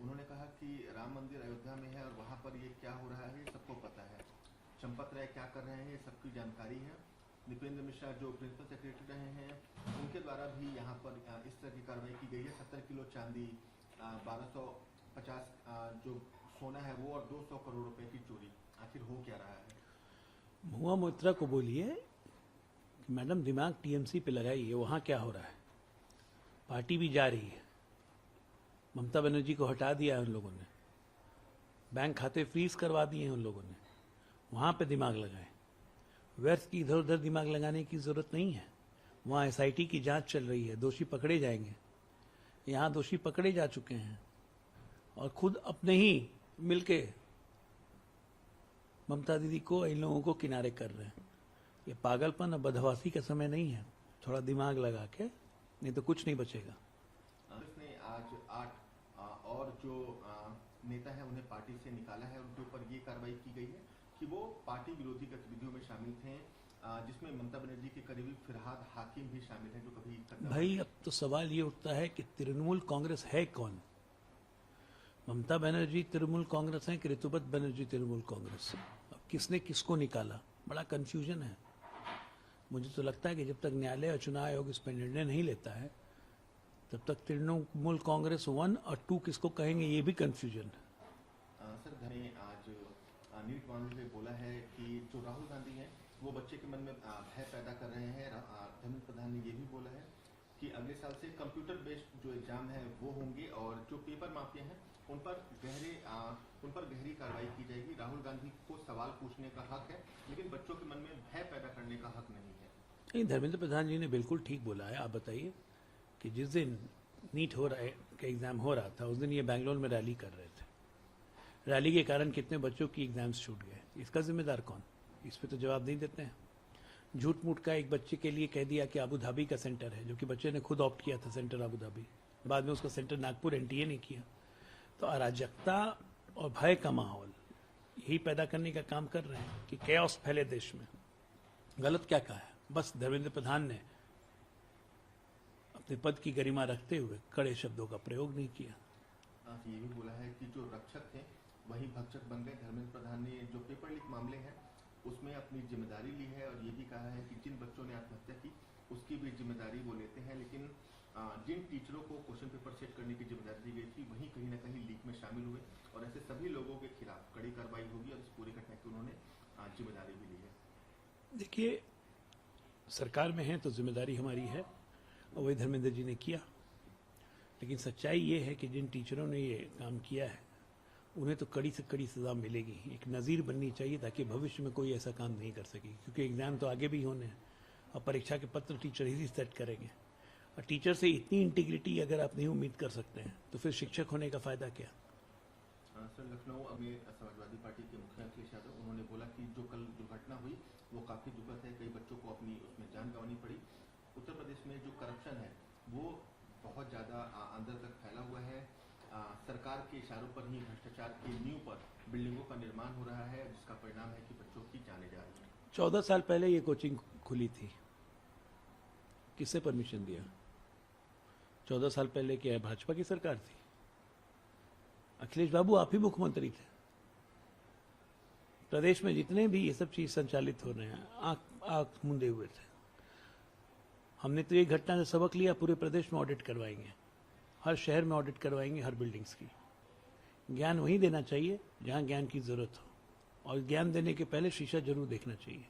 उन्होंने कहा कि राम मंदिर अयोध्या में है और वहां पर ये क्या हो रहा है ये सबको पता है। चंपत राय क्या कर रहे हैं ये सबकी जानकारी है। दीपेंद्र मिश्रा जो प्रिंसिपल सेक्रेटरी रहे हैं उनके द्वारा भी यहाँ पर इस तरह की कार्रवाई की गई है। 70 किलो चांदी, 1250 जो सोना है वो और 200 करोड़ रुपए की चोरी। आखिर हो क्या रहा है? महुआ मोइत्रा को बोलिए कि मैडम दिमाग टीएमसी पे लगाइए, वहाँ क्या हो रहा है। पार्टी भी जा रही है, ममता बनर्जी को हटा दिया है उन लोगों ने, बैंक खाते फ्रीज करवा दिए हैं उन लोगों ने, वहाँ पे दिमाग लगाएं। व्यर्थ की इधर उधर दिमाग लगाने की जरूरत नहीं है। वहाँ एसआईटी की जांच चल रही है, दोषी पकड़े जाएंगे। यहाँ दोषी पकड़े जा चुके हैं और खुद अपने ही मिलके ममता दीदी को, इन लोगों को किनारे कर रहे हैं। ये पागलपन और बदहवासी का समय नहीं है। थोड़ा दिमाग लगा के, नहीं तो कुछ नहीं बचेगा। इसने आज 8 और जो नेता है उन्हें पार्टी से निकाला है। उनके ऊपर ये कार्रवाई की गई है कि वो पार्टी विरोधी गतिविधियों में शामिल थे, जिसमें ममता बनर्जी के करीबी फिरहाद हाकिम भी शामिल हैं, जो कभी भाई अब तो सवाल ये उठता है कि तृणमूल कांग्रेस है कौन? ममता बनर्जी तृणमूल कांग्रेस है कि ऋतुपत बनर्जी तृणमूल कांग्रेस? अब किसने किसको निकाला, बड़ा कंफ्यूजन है। मुझे तो लगता है कि जब तक न्यायालय और चुनाव आयोग इस पर निर्णय नहीं लेता है तब तक तृणमूल कांग्रेस 1 और 2 किसको कहेंगे ये भी कंफ्यूजन है। सर, घने आज नीट मामले में बोला है कि जो राहुल गांधी हैं वो बच्चे के मन में भय पैदा कर रहे हैं। धर्मेंद्र प्रधान ने ये भी बोला है कि अगले साल से कंप्यूटर बेस्ड जो एग्जाम है वो होंगे और जो पेपर माफिया हैं उन पर गहरी कार्रवाई की जाएगी। राहुल गांधी को सवाल पूछने का हक है, लेकिन बच्चों के मन में भय पैदा करने का हक नहीं है। नहीं, धर्मेंद्र प्रधान जी ने बिल्कुल ठीक बोला है। आप बताइए कि जिस दिन नीट हो रहा है का एग्जाम हो रहा था उस दिन ये बैंगलोर में रैली कर रहे थे। रैली के कारण कितने बच्चों की एग्जाम्स छूट गए, इसका जिम्मेदार कौन? इस पे तो जवाब नहीं देते हैं। झूठ मूठ का एक बच्चे के लिए कह दिया कि अबू धाबी का सेंटर है, जो कि बच्चे ने खुद ऑप्ट किया था सेंटर अबू धाबी, बाद में उसका सेंटर नागपुर एनटीए ने किया। तो अराजकता और भय का माहौल यही पैदा करने का काम कर रहे हैं कि कैओस फैले देश में। गलत क्या कहा है? बस धर्मेंद्र प्रधान ने अपने पद की गरिमा रखते हुए कड़े शब्दों का प्रयोग नहीं किया। ये भी बोला है कि जो रक्षक थे वही भक्षक बन गए। धर्मेंद्र प्रधान ने जो पेपर लीक मामले हैं उसमें अपनी जिम्मेदारी ली है और ये भी कहा है कि जिन बच्चों ने आत्महत्या की उसकी भी जिम्मेदारी वो लेते हैं, लेकिन जिन टीचरों को क्वेश्चन पेपर सेट करने की जिम्मेदारी दी गई थी वही कहीं ना कहीं लीक में शामिल हुए और ऐसे सभी लोगों के खिलाफ कड़ी कार्रवाई होगी और इस पूरी घटना की उन्होंने जिम्मेदारी भी ली है। देखिए, सरकार में है तो जिम्मेदारी हमारी है और वही धर्मेंद्र जी ने किया, लेकिन सच्चाई ये है कि जिन टीचरों ने ये काम किया है उन्हें तो कड़ी से कड़ी सजा मिलेगी। एक नज़ीर बननी चाहिए ताकि भविष्य में कोई ऐसा काम नहीं कर सके, क्योंकि एग्जाम तो आगे भी होने हैं और परीक्षा के पत्र टीचर ही सेट करेंगे। और टीचर से इतनी इंटीग्रिटी अगर आप नहीं उम्मीद कर सकते हैं तो फिर शिक्षक होने का फायदा क्या? सर, लखनऊ में समाजवादी पार्टी के मुखिया अखिलेश यादव उन्होंने बोला कि जो कल दुर्घटना हुई वो काफ़ी दुखद है, कई बच्चों को अपनी उसमें जान गंवानी पड़ी। उत्तर प्रदेश में जो करप्शन है वो बहुत ज़्यादा अंदर तक फैला हुआ है। सरकार के इशारों पर ही भ्रष्टाचार की नींव पर बिल्डिंगों का निर्माण हो रहा है, जिसका परिणाम है कि बच्चों की जाने जा रही है। 14 साल पहले ये कोचिंग खुली थी, किससे परमिशन दिया? 14 साल पहले क्या भाजपा की सरकार थी? अखिलेश बाबू आप ही मुख्यमंत्री थे। प्रदेश में जितने भी ये सब चीज संचालित हो रहे हैं आंख मूंदे हुए थे। हमने तो ये घटना से सबक लिया, पूरे प्रदेश में ऑडिट करवाएंगे, हर शहर में ऑडिट करवाएंगे, हर बिल्डिंग्स की। ज्ञान वहीं देना चाहिए जहां ज्ञान की जरूरत हो, और ज्ञान देने के पहले शीशा जरूर देखना चाहिए।